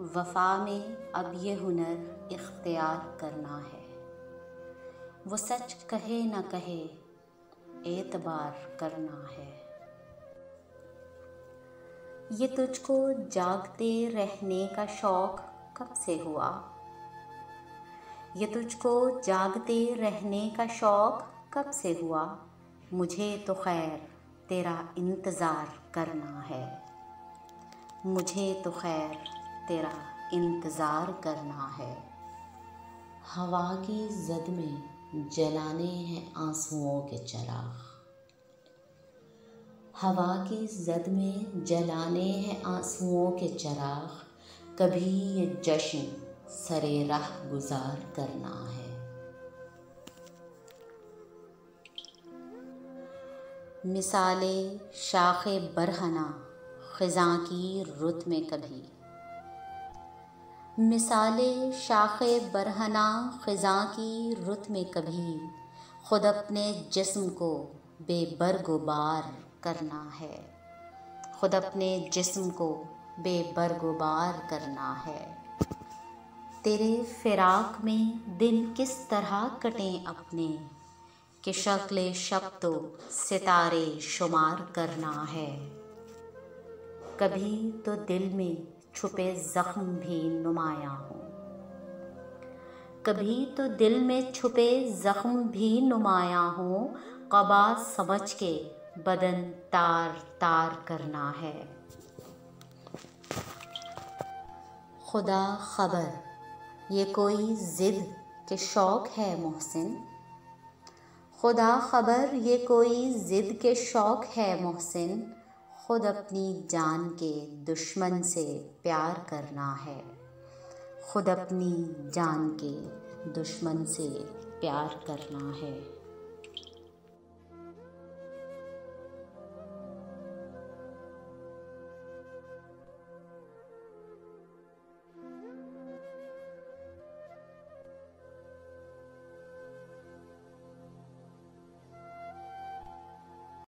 वफ़ा में अब ये हुनर इख्तियार करना है। वो सच कहे न कहे एतबार करना है। ये तुझको जागते रहने का शौक़ कब से हुआ? ये तुझको जागते रहने का शौक़ कब से हुआ? मुझे तो खैर तेरा इंतज़ार करना है। मुझे तो खैर तेरा इंतज़ार करना है। हवा की ज़द में जलाने हैं आंसुओं के चिराग। हवा की ज़द में जलाने हैं आंसुओं के चिराग। कभी ये जश्न सरे राह गुज़ार करना है। मिसाले शाखे बरहना ख़िज़ां की रुत में कभी। मिसाले शाखे बरहना ख़िज़ां की रुत में कभी। ख़ुद अपने जिस्म को बेबरगुबार करना है। ख़ुद अपने जिस्म को बेबरगुबार करना है। तेरे फ़िराक़ में दिन किस तरह कटें अपने, कि शक्ल शब तो सितारे शुमार करना है। कभी तो दिल में छुपे ज़ख्म भी नुमायाँ हों। कभी तो दिल में छुपे ज़ख्म भी नुमायाँ हों। क़बा समझ के बदन तार तार करना है। खुदा ख़बर ये कोई ज़िद के शौक़ है मोहसिन। खुदा ख़बर ये कोई ज़िद के शौक़ है मोहसिन। ख़ुद अपनी जान के दुश्मन से प्यार करना है। ख़ुद अपनी जान के दुश्मन से प्यार करना है।